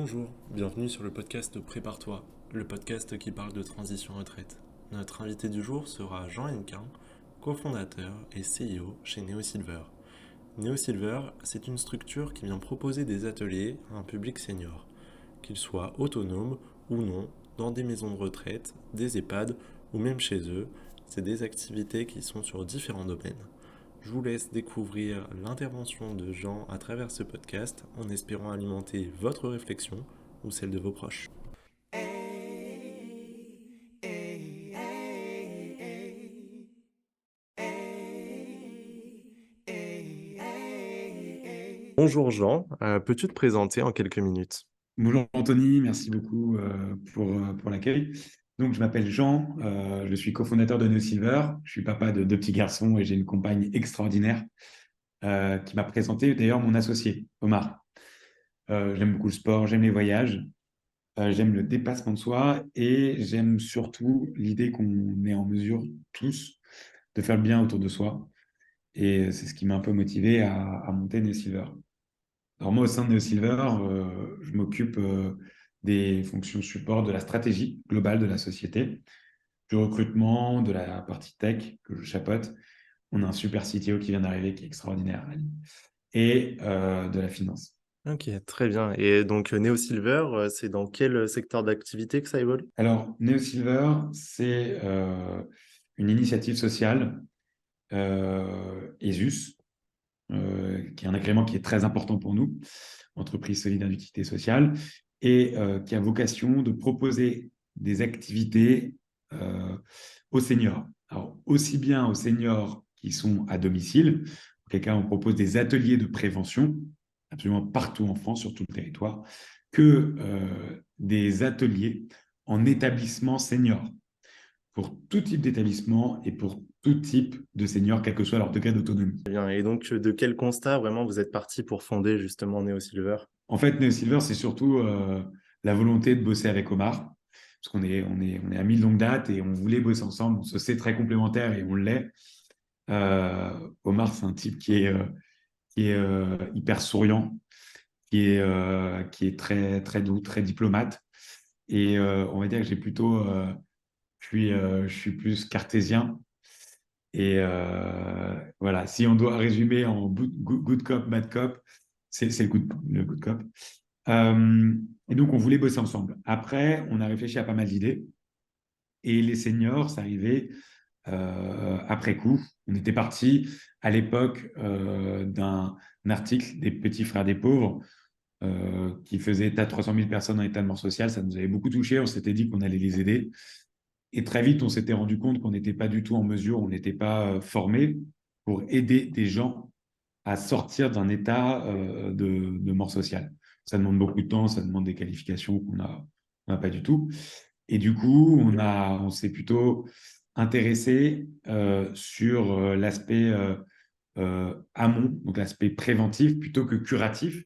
Bonjour, bienvenue sur le podcast Prépare-toi, le podcast qui parle de transition retraite. Notre invité du jour sera Jean Hennequin, cofondateur et CEO chez NeoSilver. NeoSilver, c'est une structure qui vient proposer des ateliers à un public senior, qu'ils soient autonomes ou non, dans des maisons de retraite, des EHPAD ou même chez eux. C'est des activités qui sont sur différents domaines. Je vous laisse découvrir l'intervention de Jean à travers ce podcast en espérant alimenter votre réflexion ou celle de vos proches. Bonjour Jean, peux-tu te présenter en quelques minutes? Bonjour Anthony, merci beaucoup pour l'accueil. Donc, je m'appelle Jean, je suis cofondateur de NoSilver. Je suis papa de deux petits garçons et j'ai une compagne extraordinaire qui m'a présenté d'ailleurs mon associé, Omar. J'aime beaucoup le sport, j'aime les voyages, j'aime le dépassement de soi et j'aime surtout l'idée qu'on est en mesure tous de faire le bien autour de soi. Et c'est ce qui m'a un peu motivé à monter NoSilver. Alors moi, au sein de NeoSilver, je m'occupe des fonctions support de la stratégie globale de la société, du recrutement, de la partie tech que je chapeaute. On a un super CTO qui vient d'arriver, qui est extraordinaire, Ali. Et de la finance. Ok, très bien. Et donc NeoSilver, c'est dans quel secteur d'activité que ça évolue? Alors, NeoSilver, c'est une initiative sociale, ESUS, qui est un agrément qui est très important pour nous, entreprise solidaire d'utilité sociale, et qui a vocation de proposer des activités euh, aux seniors. Alors, aussi bien aux seniors qui sont à domicile, en quel cas on propose des ateliers de prévention, absolument partout en France, sur tout le territoire, que des ateliers en établissement senior, pour tout type d'établissement et pour tout type de seniors, quel que soit leur degré d'autonomie. Très bien. Et donc de quel constat vraiment vous êtes parti pour fonder justement NeoSilver? En fait, Neo Silver, c'est surtout la volonté de bosser avec Omar, parce qu'on est amis de longue date et on voulait bosser ensemble. On se sait très complémentaires et on l'est. Omar, c'est un type qui est hyper souriant, qui est très, très doux, très diplomate. Et on va dire que je suis plus cartésien. Et voilà, si on doit résumer en good cop, bad cop, c'est le good cop. Euh, et donc, on voulait bosser ensemble. Après, on a réfléchi à pas mal d'idées. Et les seniors, ça arrivait après coup. On était parti à l'époque d'un article des Petits Frères des Pauvres qui faisait état de 300 000 personnes en état de mort sociale. Ça nous avait beaucoup touché. On s'était dit qu'on allait les aider. Et très vite, on s'était rendu compte qu'on n'était pas du tout en mesure, on n'était pas formé pour aider des gens à sortir d'un état de mort sociale. Ça demande beaucoup de temps, ça demande des qualifications qu'on n'a pas du tout. Et du coup, on s'est plutôt intéressé sur l'aspect amont, donc l'aspect préventif plutôt que curatif,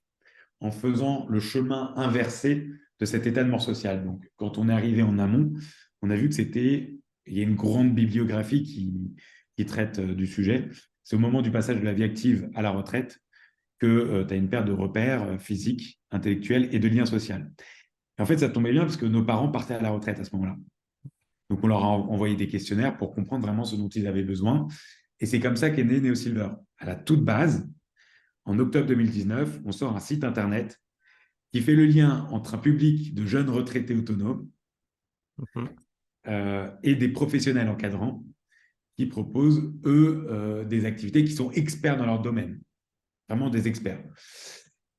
en faisant le chemin inversé de cet état de mort sociale. Donc, quand on est arrivé en amont, on a vu que il y a une grande bibliographie qui traite du sujet. C'est au moment du passage de la vie active à la retraite que tu as une perte de repères physiques, intellectuels et de liens sociaux. Et en fait, ça tombait bien parce que nos parents partaient à la retraite à ce moment-là. Donc, on leur a envoyé des questionnaires pour comprendre vraiment ce dont ils avaient besoin. Et c'est comme ça qu'est né NeoSilver. À la toute base, en octobre 2019, on sort un site internet qui fait le lien entre un public de jeunes retraités autonomes Mhm. et des professionnels encadrants qui proposent, eux, des activités qui sont experts dans leur domaine, vraiment des experts.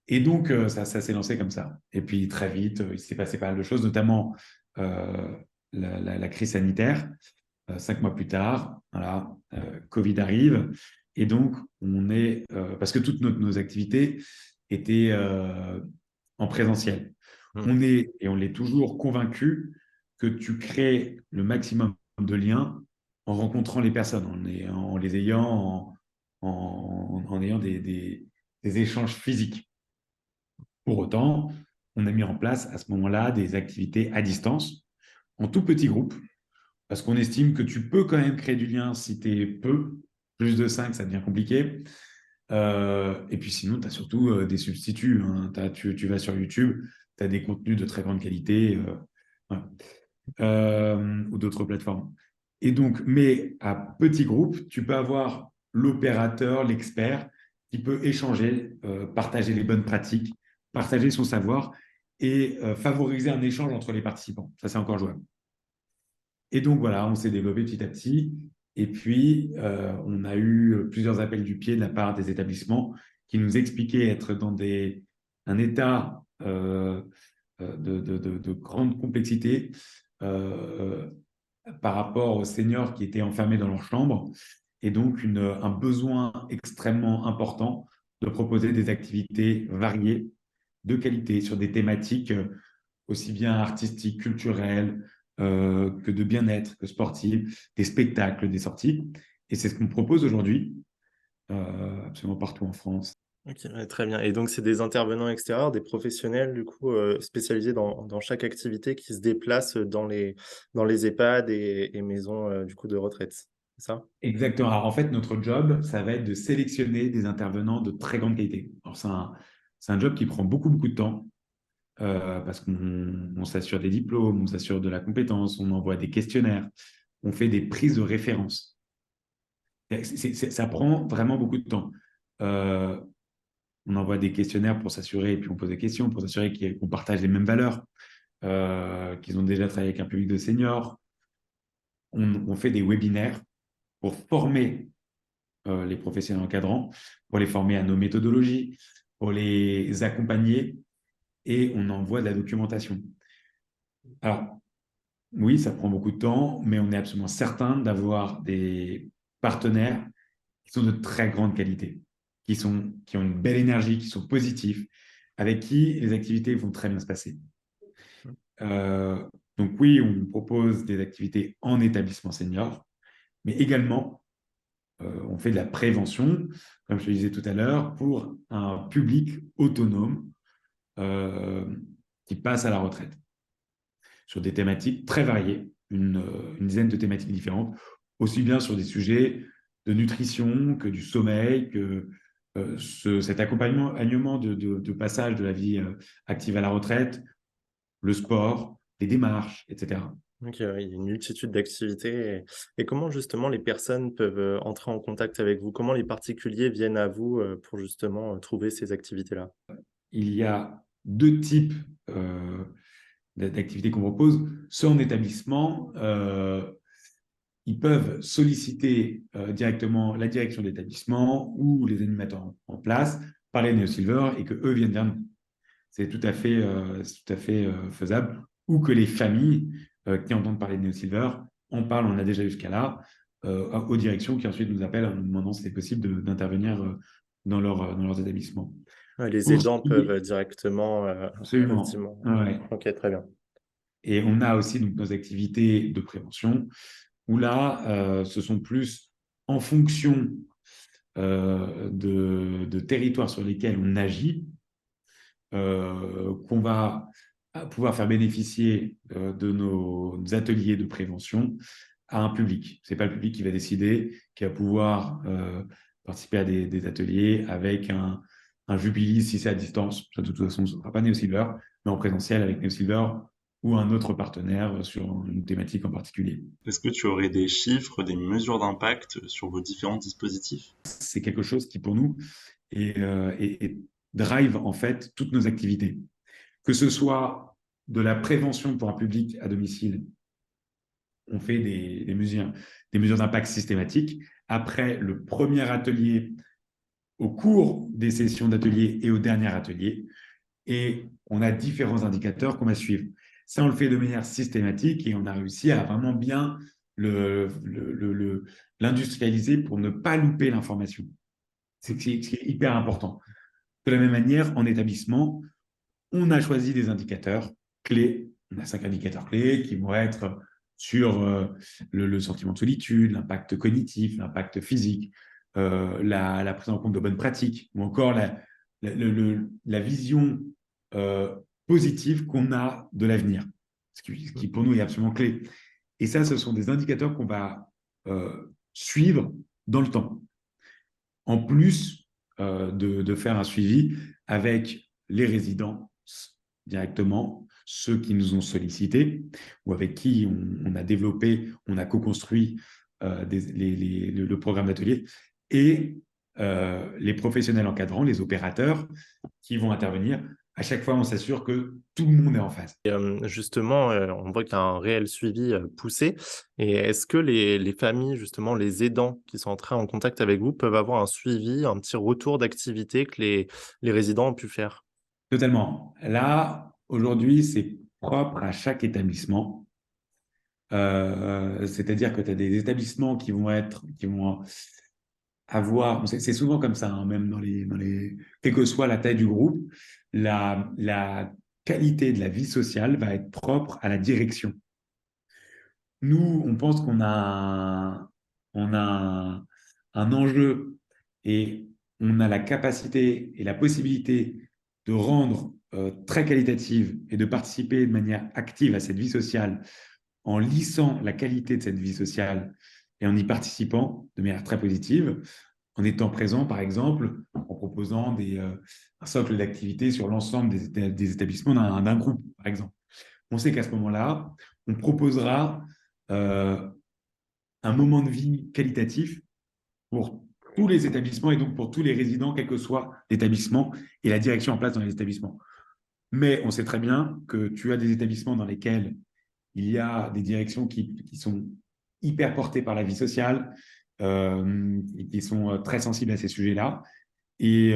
Et donc, ça s'est lancé comme ça. Et puis, très vite, il s'est passé pas mal de choses, notamment euh, la crise sanitaire. 5 mois plus tard, voilà, Covid arrive. Et donc, parce que toutes nos activités étaient en présentiel. Mhm. Et on l'est toujours convaincu que tu crées le maximum de liens en rencontrant les personnes, en les ayant, en ayant des échanges physiques. Pour autant, on a mis en place à ce moment-là des activités à distance, en tout petit groupe, parce qu'on estime que tu peux quand même créer du lien si tu es peu. Plus de 5, ça devient compliqué. Et puis sinon, tu as surtout des substituts, hein. Tu vas sur YouTube, tu as des contenus de très grande qualité voilà. Ou d'autres plateformes. Et donc, mais à petit groupe, tu peux avoir l'opérateur, l'expert, qui peut échanger, partager les bonnes pratiques, partager son savoir et favoriser un échange entre les participants. Ça, c'est encore jouable. Et donc, voilà, on s'est développé petit à petit. Et puis, on a eu plusieurs appels du pied de la part des établissements qui nous expliquaient être dans un état de grande complexité euh, par rapport aux seniors qui étaient enfermés dans leur chambre, et donc un besoin extrêmement important de proposer des activités variées, de qualité, sur des thématiques aussi bien artistiques, culturelles, que de bien-être, que sportives, des spectacles, des sorties. Et c'est ce qu'on propose aujourd'hui, absolument partout en France. OK, ouais, très bien et donc c'est des intervenants extérieurs, des professionnels du coup, spécialisés dans chaque activité qui se déplacent, dans les EHPAD et maisons, du coup de retraite, c'est ça? Exactement. Alors, en fait, notre job, ça va être de sélectionner des intervenants de très grande qualité. Alors, c'est un job qui prend beaucoup, beaucoup de temps parce qu'on s'assure des diplômes, on s'assure de la compétence, on envoie des questionnaires, on fait des prises de référence. Ça prend vraiment beaucoup de temps. Euh, on envoie des questionnaires pour s'assurer, et puis on pose des questions pour s'assurer qu'on partage les mêmes valeurs, qu'ils ont déjà travaillé avec un public de seniors. On fait des webinaires pour former les professionnels encadrants, pour les former à nos méthodologies, pour les accompagner, et on envoie de la documentation. Alors, oui, ça prend beaucoup de temps, mais on est absolument certain d'avoir des partenaires qui sont de très grande qualité, qui ont une belle énergie, qui sont positifs, avec qui les activités vont très bien se passer. Euh, donc oui, on propose des activités en établissement senior, mais également on fait de la prévention, comme je le disais tout à l'heure, pour un public autonome euh, qui passe à la retraite, sur des thématiques très variées, une dizaine de thématiques différentes, aussi bien sur des sujets de nutrition que du sommeil, que cet accompagnement de passage de la vie active à la retraite, le sport, les démarches, etc. OK, ouais, il y a une multitude d'activités et comment justement les personnes peuvent, entrer en contact avec vous? Comment les particuliers viennent à vous, pour justement, trouver ces activités-là? Il y a deux types d'activités qu'on propose. Ceux en établissement, ils peuvent solliciter directement la direction d'établissement ou les animateurs en place, parler de NeoSilver et qu'eux viennent vers nous. C'est tout à fait faisable. Ou que les familles qui entendent parler de NeoSilver en parlent, on a déjà eu ce cas-là, aux directions qui ensuite nous appellent en nous demandant si c'est possible d'intervenir dans leurs établissements. Ouais, les Pour ce aidants qui peuvent, est directement, absolument, effectivement ouais. OK, très bien. Et on a aussi donc, nos activités de prévention, où là, ce sont plus en fonction de territoires sur lesquels on agit, qu'on va pouvoir faire bénéficier de nos ateliers de prévention à un public. Ce n'est pas le public qui va décider, qui va pouvoir participer à des ateliers avec un Jubilee si c'est à distance. Ça, de toute façon, ce ne sera pas NeoSilver, mais en présentiel avec NeoSilver ou un autre partenaire sur une thématique en particulier. Est-ce que tu aurais des chiffres, des mesures d'impact sur vos différents dispositifs? C'est quelque chose qui, pour nous, et drive en fait toutes nos activités. Que ce soit de la prévention pour un public à domicile, on fait des mesures d'impact systématiques. Après le premier atelier, au cours des sessions d'atelier et au dernier atelier, et on a différents indicateurs qu'on va suivre. Ça, on le fait de manière systématique et on a réussi à vraiment bien l'industrialiser pour ne pas louper l'information. C'est hyper important. De la même manière, en établissement, on a choisi des indicateurs clés. On a 5 indicateurs clés qui vont être sur le sentiment de solitude, l'impact cognitif, l'impact physique, la prise en compte de bonnes pratiques, ou encore la vision euh, positive qu'on a de l'avenir, ce qui pour nous est absolument clé. Et ça, ce sont des indicateurs qu'on va suivre dans le temps. En plus de faire un suivi avec les résidents directement ceux qui nous ont sollicités ou avec qui on a développé, on a co-construit le programme d'atelier et les professionnels encadrants, les opérateurs qui vont intervenir. À chaque fois, on s'assure que tout le monde est en phase. Justement, on voit qu'il y a un réel suivi, poussé et est-ce que les familles, justement, les aidants qui sont entrés en contact avec vous peuvent avoir un suivi, un petit retour d'activité que les résidents ont pu faire? Totalement. Là, aujourd'hui, c'est propre à chaque établissement. C'est-à-dire que tu as des établissements qui vont avoir, bon, c'est souvent comme ça, hein, même quelle que soit la taille du groupe, la qualité de la vie sociale va être propre à la direction. Nous, on pense on a un enjeu et on a la capacité et la possibilité de rendre très qualitative et de participer de manière active à cette vie sociale en lissant la qualité de cette vie sociale et en y participant de manière très positive, en étant présent, par exemple, en proposant un socle d'activité sur l'ensemble des établissements d'un groupe, par exemple. On sait qu'à ce moment-là, on proposera euh, un moment de vie qualitatif pour tous les établissements et donc pour tous les résidents, quel que soit l'établissement et la direction en place dans les établissements. Mais on sait très bien que tu as des établissements dans lesquels il y a des directions qui sont hyper portées par la vie sociale, et qui sont très sensibles à ces sujets-là et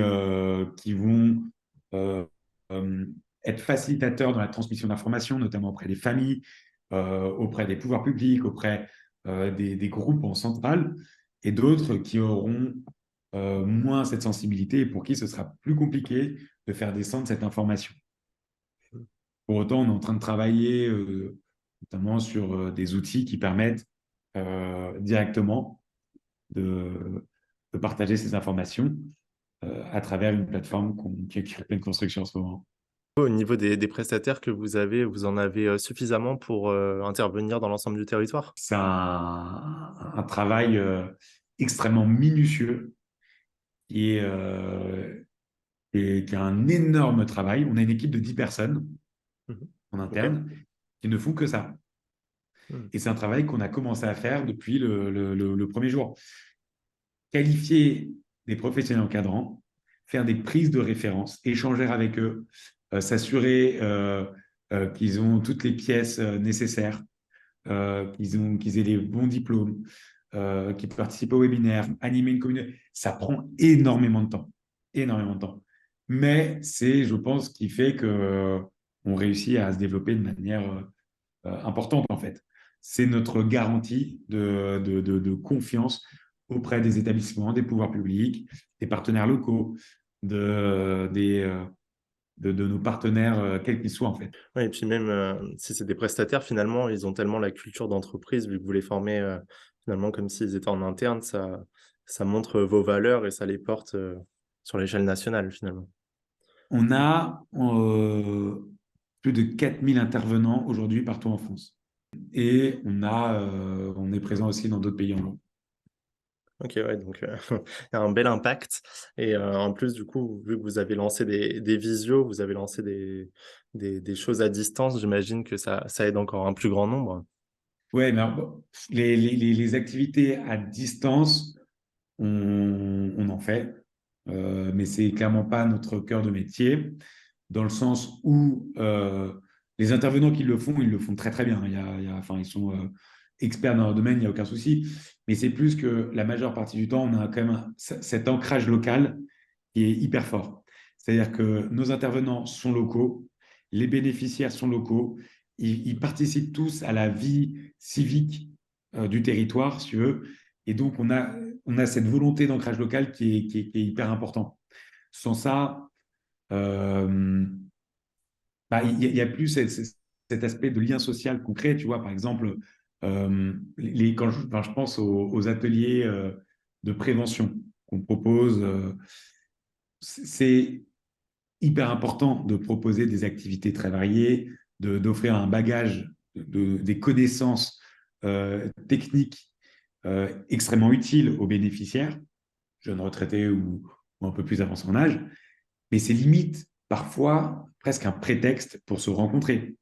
qui vont euh, euh, être facilitateurs dans la transmission d'informations, notamment auprès des familles, auprès des pouvoirs publics, auprès des groupes en centrale, et d'autres qui auront moins cette sensibilité et pour qui ce sera plus compliqué de faire descendre cette information. Pour autant, on est en train de travailler notamment sur des outils qui permettent directement de, de partager ces informations à travers une plateforme qui est en pleine construction en ce moment. Au niveau des prestataires que vous avez, vous en avez, suffisamment pour, intervenir dans l'ensemble du territoire? C'est un travail extrêmement minutieux qui qui est un énorme travail. On a une équipe de 10 personnes Mmh. en OK. interne qui ne font que ça. Mmh. Et c'est un travail qu'on a commencé à faire depuis le premier jour. Qualifier des professionnels encadrants, faire des prises de référence, échanger avec eux, s'assurer qu'ils ont toutes les pièces nécessaires, qu'ils aient les bons diplômes, qu'ils participent au webinaire, animer une communauté. Ça prend énormément de temps, énormément de temps. Mais c'est, je pense, ce qui fait que on réussit à se développer de manière importante, en fait. C'est notre garantie de confiance auprès des établissements, des pouvoirs publics, des partenaires locaux, de nos partenaires, quels qu'ils soient, en fait. Ouais et puis même, si c'est des prestataires, finalement, ils ont tellement la culture d'entreprise, vu que vous les formez, finalement comme s'ils étaient en interne, ça montre, vos valeurs et ça les porte, sur l'échelle nationale, finalement. On a plus de 4000 intervenants aujourd'hui partout en France. Et on est présent aussi dans d'autres pays en Europe. OK, ouais, donc il y a un bel impact et en plus, du coup, vu que vous avez lancé des visios, vous avez lancé des choses à distance, j'imagine que ça aide encore un plus grand nombre? Ouais, mais alors, bon, les activités à distance, on en fait, mais c'est clairement pas notre cœur de métier, dans le sens où les intervenants qui le font, ils le font très très bien. Enfin, ils sont experts dans leur domaine, il n'y a aucun souci. Mais c'est plus que la majeure partie du temps, on a quand même cet ancrage local qui est hyper fort. C'est-à-dire que nos intervenants sont locaux, les bénéficiaires sont locaux, ils participent tous à la vie civique du territoire, si tu veux. Et donc, on a cette volonté d'ancrage local qui est hyper important. Sans ça, euh, bah, il y a plus cet aspect de lien social concret. Tu vois, par exemple, quand je pense aux ateliers de prévention qu'on propose, c'est hyper important de proposer des activités très variées, d'offrir un bagage, des connaissances techniques extrêmement utiles aux bénéficiaires, jeunes retraités ou un peu plus avancés en âge. Mais c'est limite parfois presque un prétexte pour se rencontrer.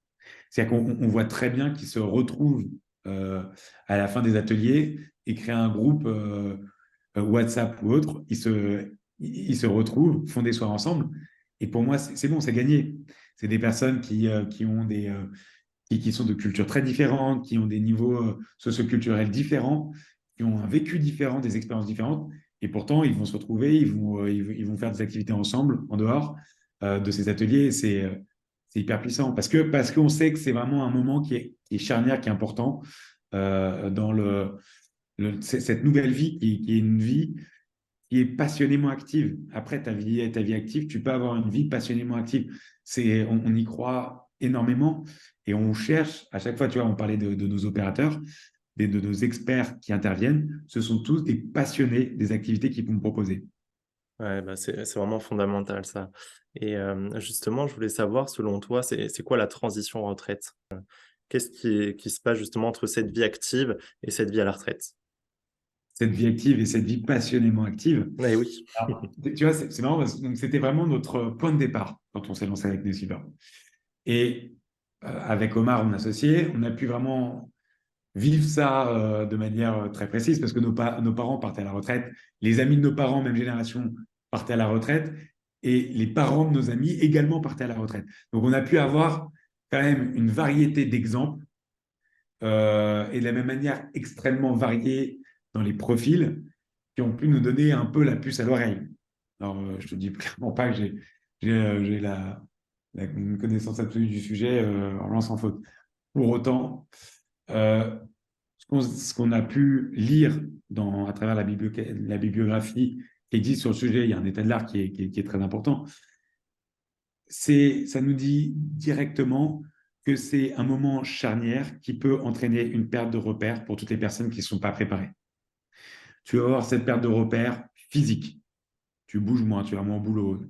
C'est-à-dire qu'on voit très bien qu'ils se retrouvent euh, à la fin des ateliers et créent un groupe WhatsApp ou autre. Ils se retrouvent, font des soirs ensemble. Et pour moi, c'est bon, c'est gagné. C'est des personnes qui ont qui sont de cultures très différentes, qui ont des niveaux socioculturels différents, qui ont un vécu différent, des expériences différentes. Et pourtant, ils vont se retrouver, ils vont faire des activités ensemble, en dehors de ces ateliers. C'est hyper puissant parce qu'on sait que c'est vraiment un moment qui est charnière, qui est important dans cette nouvelle vie qui est une vie qui est passionnément active. Après ta vie active, tu peux avoir une vie passionnément active. On y croit énormément et on cherche, à chaque fois, tu vois, on parlait de nos opérateurs, de nos experts qui interviennent, ce sont tous des passionnés des activités qu'ils vont me proposer. Ouais, bah, c'est vraiment fondamental ça. Et justement, je voulais savoir, selon toi, c'est quoi la transition retraite? Qu'est-ce qui se passe justement entre cette vie active et cette vie à la retraite? Cette vie active et cette vie passionnément active. Eh oui. Alors, tu vois, c'est marrant parce que donc, c'était vraiment notre point de départ quand on s'est lancé avec Nessiver. Et avec Omar, mon associé, on a pu vraiment vivre ça de manière très précise parce que nos parents partaient à la retraite, les amis de nos parents, même génération, partaient à la retraite et les parents de nos amis également partaient à la retraite. Donc on a pu avoir quand même une variété d'exemples et de la même manière extrêmement variée dans les profils qui ont pu nous donner un peu la puce à l'oreille. Alors je te dis clairement pas que j'ai une connaissance absolue du sujet en lance sans faute. Pour autant, euh, ce qu'on a pu lire à travers la bibliographie qui existe sur le sujet, il y a un état de l'art qui est très important, ça nous dit directement que c'est un moment charnière qui peut entraîner une perte de repères pour toutes les personnes qui ne sont pas préparées. Tu vas avoir cette perte de repères physique, tu bouges moins, tu vas moins au boulot,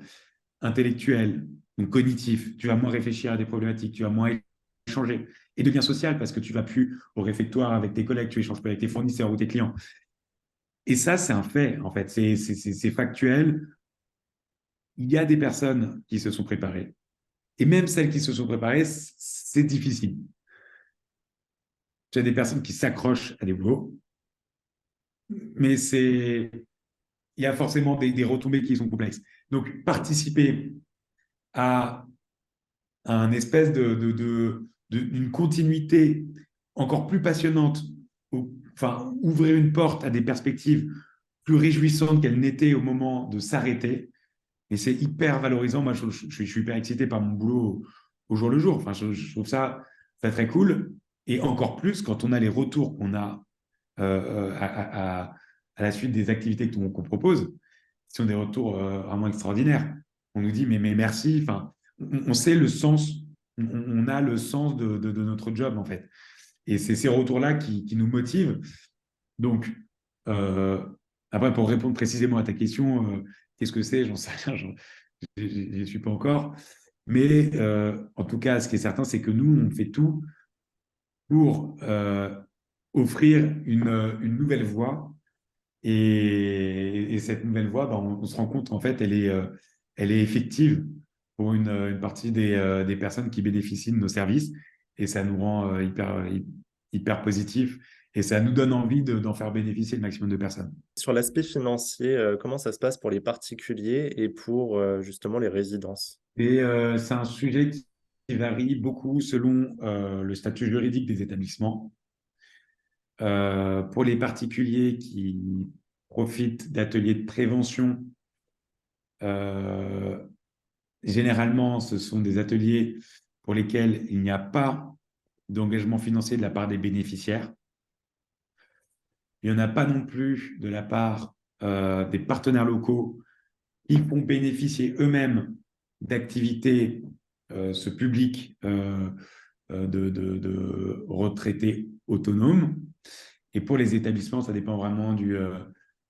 intellectuel, donc cognitif, tu vas moins réfléchir à des problématiques, tu vas moins échanger, et de bien social parce que tu vas plus au réfectoire avec tes collègues, tu échanges plus avec tes fournisseurs ou tes clients. Et ça, c'est un fait, en fait, c'est factuel. Il y a des personnes qui se sont préparées, et même celles qui se sont préparées, c'est difficile. Tu as des personnes qui s'accrochent à des boulots, mais il y a forcément des retombées qui sont complexes. Donc, participer à un espèce d'une continuité encore plus passionnante, enfin, ouvrir une porte à des perspectives plus réjouissantes qu'elles n'étaient au moment de s'arrêter. Et c'est hyper valorisant. Moi, je suis hyper excité par mon boulot au jour le jour. Enfin, je trouve ça très, très cool. Et encore plus quand on a les retours qu'on a à la suite des activités qu'on propose, qui sont des retours vraiment extraordinaires. On nous dit, mais merci. Enfin, on sait le sens, on a le sens de notre job, en fait. Et c'est ces retours-là qui nous motivent. Donc, euh, après, pour répondre précisément à ta question, qu'est-ce que c'est? J'en sais rien, je suis pas encore. Mais en tout cas, ce qui est certain, c'est que nous, on fait tout pour offrir une nouvelle voie. Et cette nouvelle voie, ben, on se rend compte en fait, elle est effective pour une partie des personnes qui bénéficient de nos services. Et ça nous rend hyper positifs. Et ça nous donne envie d'en faire bénéficier le maximum de personnes. Sur l'aspect financier, comment ça se passe pour les particuliers et pour, justement les résidences? Et c'est un sujet qui varie beaucoup selon le statut juridique des établissements. Pour les particuliers qui profitent d'ateliers de prévention, euh, généralement, ce sont des ateliers pour lesquels il n'y a pas d'engagement financier de la part des bénéficiaires. Il n'y en a pas non plus de la part des partenaires locaux qui font bénéficier eux-mêmes d'activités, ce public de retraités autonomes. Et pour les établissements, ça dépend vraiment du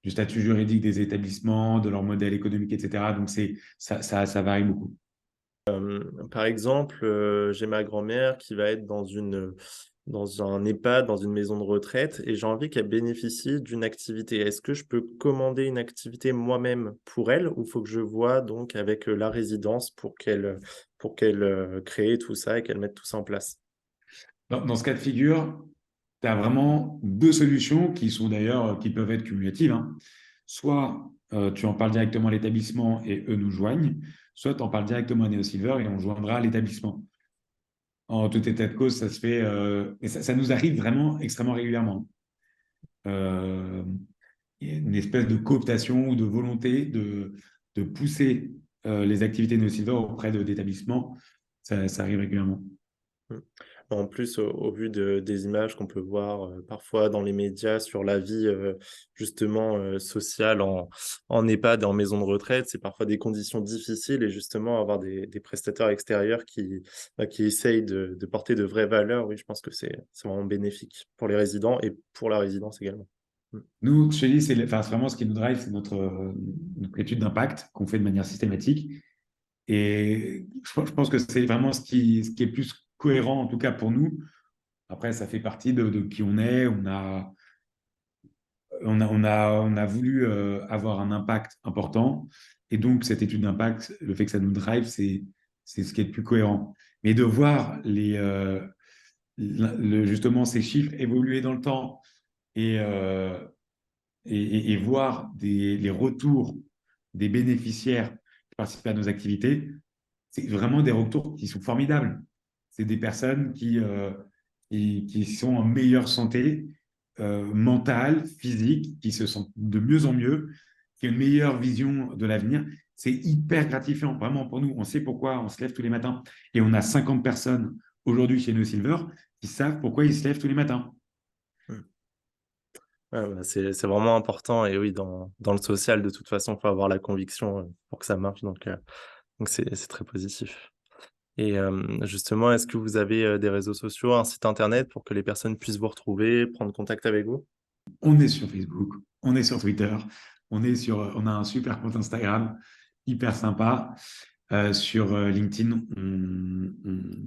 statut juridique des établissements, de leur modèle économique, etc. Donc, ça varie beaucoup. Par exemple, j'ai ma grand-mère qui va être dans une dans un EHPAD, dans une maison de retraite et j'ai envie qu'elle bénéficie d'une activité. Est-ce que je peux commander une activité moi-même pour elle ou faut que je vois donc avec, la résidence pour qu'elle, crée tout ça et qu'elle mette tout ça en place? Dans ce cas de figure, tu as vraiment deux solutions qui sont d'ailleurs, qui peuvent être cumulatives, hein. Soit tu en parles directement à l'établissement et eux nous joignent, soit tu en parles directement à NeoSilver et on joindra à l'établissement. En tout état de cause, ça se fait, et ça nous arrive vraiment extrêmement régulièrement. Euh, il y a une espèce de cooptation ou de volonté de pousser les activités NeoSilver auprès d'établissements. Ça arrive régulièrement. Mmh. En plus, au vu des images qu'on peut voir, parfois dans les médias sur la vie, justement, sociale en EHPAD et en maison de retraite, c'est parfois des conditions difficiles et justement avoir des prestataires extérieurs qui essayent de porter de vraies valeurs, oui, je pense que c'est vraiment bénéfique pour les résidents et pour la résidence également. Mmh. Nous, je te dis, enfin, c'est vraiment ce qui nous drive, c'est notre étude d'impact qu'on fait de manière systématique. Et je pense que c'est vraiment ce qui est plus cohérent, en tout cas pour nous. Après, ça fait partie de qui on est. On a voulu avoir un impact important. Et donc, cette étude d'impact, le fait que ça nous drive, c'est ce qui est le plus cohérent. Mais de voir justement ces chiffres évoluer dans le temps et, euh, et voir les retours des bénéficiaires qui participent à nos activités, c'est vraiment des retours qui sont formidables. C'est des personnes qui sont en meilleure santé mentale, physique, qui se sentent de mieux en mieux, qui ont une meilleure vision de l'avenir. C'est hyper gratifiant, vraiment pour nous. On sait pourquoi on se lève tous les matins. Et on a 50 personnes aujourd'hui chez nous Silver qui savent pourquoi ils se lèvent tous les matins. Mmh. Ouais, bah, c'est vraiment important et oui, dans le social, de toute façon, il faut avoir la conviction, pour que ça marche donc c'est très positif. Et justement, est-ce que vous avez, des réseaux sociaux, un site internet pour que les personnes puissent vous retrouver, prendre contact avec vous? On est sur Facebook, on est sur Twitter, on a un super compte Instagram, hyper sympa. Sur LinkedIn, on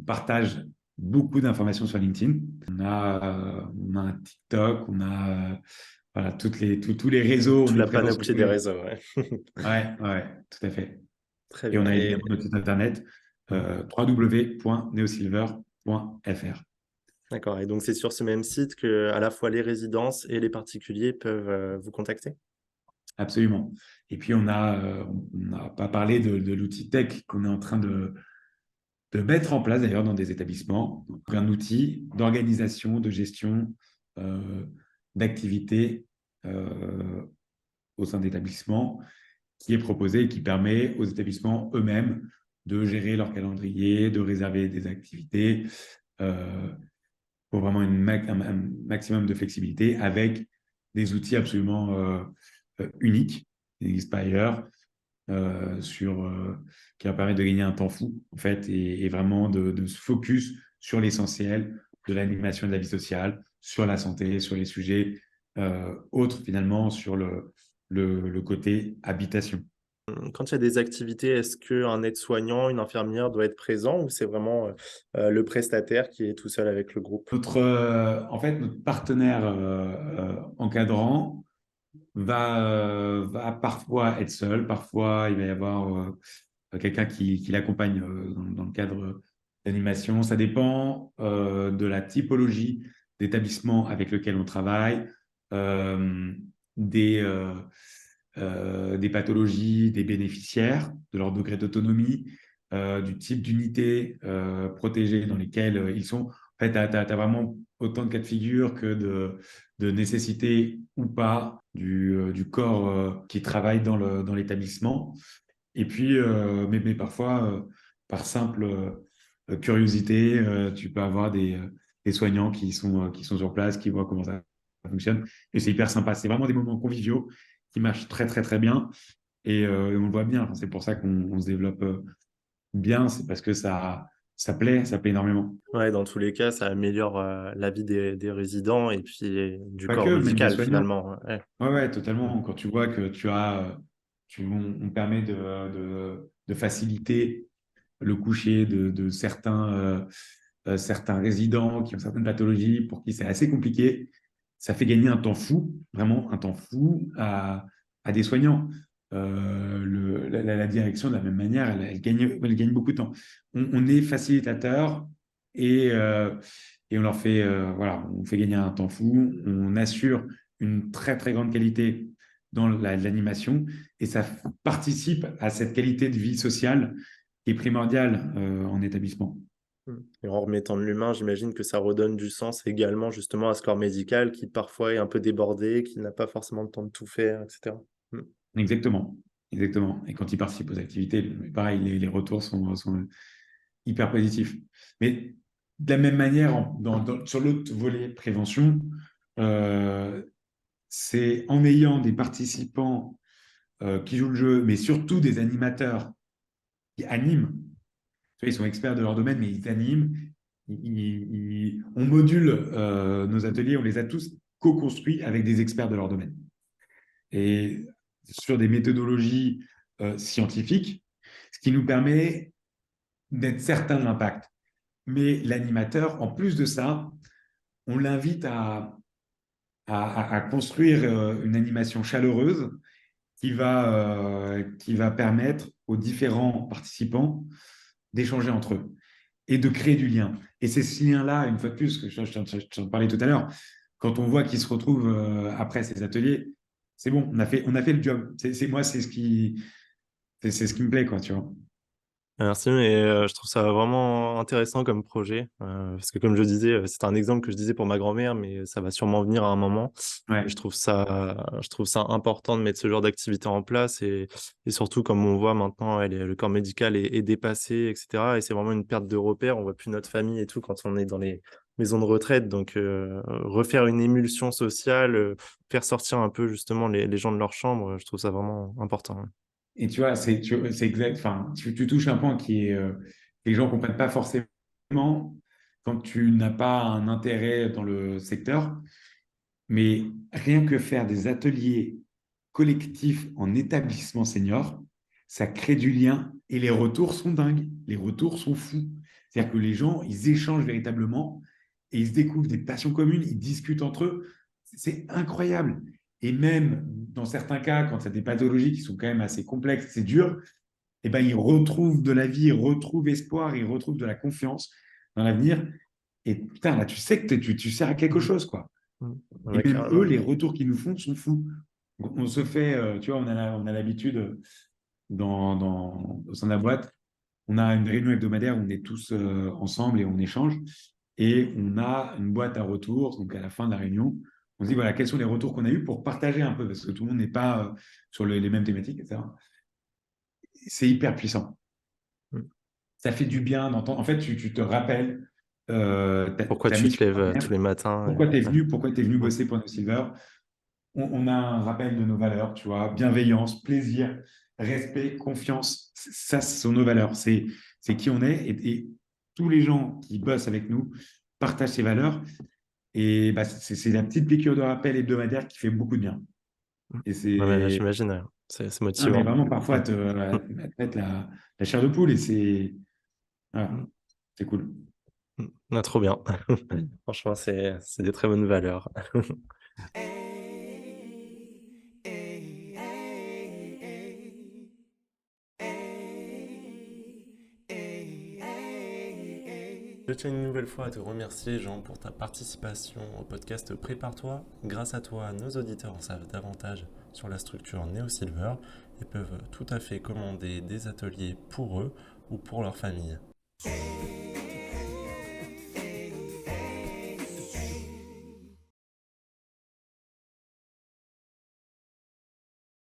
partage beaucoup d'informations sur LinkedIn. On a un TikTok, on a voilà, tous les réseaux, Toute on est la présent sur panoplie tous des les. réseaux, ouais. Ouais, ouais, tout à fait. Très Et bien on a et évidemment notre site internet www.neosilver.fr. d'accord et donc c'est sur ce même site que à la fois les résidences et les particuliers peuvent, vous contacter? Absolument. Et puis, on n'a pas parlé de l'outil tech qu'on est en train de mettre en place d'ailleurs dans des établissements. Donc, un outil d'organisation, de gestion euh, d'activités au sein d'établissements qui est proposé et qui permet aux établissements eux-mêmes de gérer leur calendrier, de réserver des activités euh, pour vraiment un maximum de flexibilité avec des outils absolument uniques qui n'existent pas ailleurs qui va permettre de gagner un temps fou, en fait, et vraiment de se focus sur l'essentiel de l'animation de la vie sociale, sur la santé, sur les sujets autres, finalement, sur le côté habitation. Quand il y a des activités, est-ce qu'un aide-soignant, une infirmière doit être présent ou c'est vraiment, le prestataire qui est tout seul avec le groupe? En fait, notre partenaire encadrant va parfois être seul, parfois il va y avoir quelqu'un qui l'accompagne dans le cadre d'animation. Ça dépend de la typologie d'établissement avec lequel on travaille, euh, des, euh, des pathologies des bénéficiaires, de leur degré d'autonomie, du type d'unité protégée dans lesquelles ils sont. En fait, tu as vraiment autant de cas de figure que de nécessité ou pas du corps qui travaille dans l'établissement. Et puis, mais parfois, par simple curiosité, tu peux avoir des soignants qui sont sur place, qui voient comment ça fonctionne. Et c'est hyper sympa. C'est vraiment des moments conviviaux qui marchent très, très, très bien. Et on le voit bien. Enfin, c'est pour ça qu'on se développe bien. C'est parce que ça plaît énormément. Ouais, dans tous les cas, ça améliore, la vie des résidents et puis du Pas corps que, même des médical soignants. finalement, ouais. Ouais, ouais, Mmh. totalement. Quand tu vois que on permet de faciliter le coucher de certains certains résidents qui ont certaines pathologies pour qui c'est assez compliqué. Ça fait gagner un temps fou, vraiment un temps fou à des soignants. La direction, de la même manière, elle gagne beaucoup de temps. On est facilitateur et on leur fait, voilà, on fait gagner un temps fou. On assure une très, très grande qualité dans l'animation et ça participe à cette qualité de vie sociale qui est primordiale en établissement. Et en remettant de l'humain, j'imagine que ça redonne du sens également justement à ce corps médical qui parfois est un peu débordé, qui n'a pas forcément le temps de tout faire, etc. Mm. Exactement, exactement. Et quand ils participent aux activités, pareil, les retours sont hyper positifs. Mais de la même manière, sur l'autre volet prévention, euh, c'est en ayant des participants qui jouent le jeu, mais surtout des animateurs qui animent. Tu vois, ils sont experts de leur domaine, mais ils animent. On module nos ateliers, on les a tous co-construits avec des experts de leur domaine. Et sur des méthodologies scientifiques, ce qui nous permet d'être certains de l'impact. Mais l'animateur, en plus de ça, on l'invite à construire une animation chaleureuse qui va permettre aux différents participants d'échanger entre eux et de créer du lien. Et c'est ce lien-là, une fois de plus, que je t'en parlais tout à l'heure, quand on voit qu'ils se retrouvent après ces ateliers, c'est bon, on a fait le job. Moi, c'est ce qui me plaît, quoi, tu vois. Merci, mais je trouve ça vraiment intéressant comme projet, parce que comme je disais, c'est un exemple que je disais pour ma grand-mère, mais ça va sûrement venir à un moment. Et Ouais. je trouve ça important de mettre ce genre d'activité en place et surtout comme on voit maintenant, le corps médical est dépassé, etc. Et c'est vraiment une perte de repère. On voit plus notre famille et tout quand on est dans les maisons de retraite. Donc refaire une émulsion sociale, faire sortir un peu justement les gens de leur chambre, je trouve ça vraiment important. Et tu vois, c'est exact. Enfin, tu touches un point qui est que les gens comprennent pas forcément quand tu n'as pas un intérêt dans le secteur. Mais rien que faire des ateliers collectifs en établissement senior, ça crée du lien et les retours sont dingues. Les retours sont fous. C'est-à-dire que les gens, ils échangent véritablement et ils se découvrent des passions communes, ils discutent entre eux. C'est incroyable. Et même dans certains cas, quand il y a des pathologies qui sont quand même assez complexes, c'est dur, eh ben, ils retrouvent de la vie, ils retrouvent espoir, ils retrouvent de la confiance dans l'avenir. Et putain, là, tu sais que tu sers à quelque Mm. chose, quoi. Mm. Et Ouais, même eux, carrément. les retours qu'ils nous font sont fous. On se fait, tu vois, on a l'habitude au sein de la boîte, on a une réunion hebdomadaire où on est tous ensemble et on échange. Et on a une boîte à retours. Donc, à la fin de la réunion, on se dit, voilà, quels sont les retours qu'on a eus pour partager un peu, parce que tout le monde n'est pas sur les mêmes thématiques, etc. C'est hyper puissant. Mm. Ça fait du bien d'entendre. En fait, tu te rappelles Pourquoi ta tu te mission lèves tous première, les matins ouais. pourquoi tu es venu Mm. bosser pour nos Silver. On a un rappel de nos valeurs, tu vois, bienveillance, plaisir, respect, confiance. Ça, ce sont nos valeurs. C'est qui on est. Et tous les gens qui bossent avec nous partagent ces valeurs. Et bah, c'est la petite piqûre de rappel hebdomadaire qui fait beaucoup de bien. Mm. Et Ouais, mais c'est, j'imagine, c'est non, mais motivant. vraiment parfois Mm. à te mettre la chair de poule et voilà, Mm. c'est cool. Mm. Ah, trop bien. Franchement, c'est des très bonnes valeurs. Je tiens une nouvelle fois à te remercier, Jean, pour ta participation au podcast Prépare-toi. Grâce à toi, nos auditeurs en savent davantage sur la structure Neo Silver et peuvent tout à fait commander des ateliers pour eux ou pour leur famille.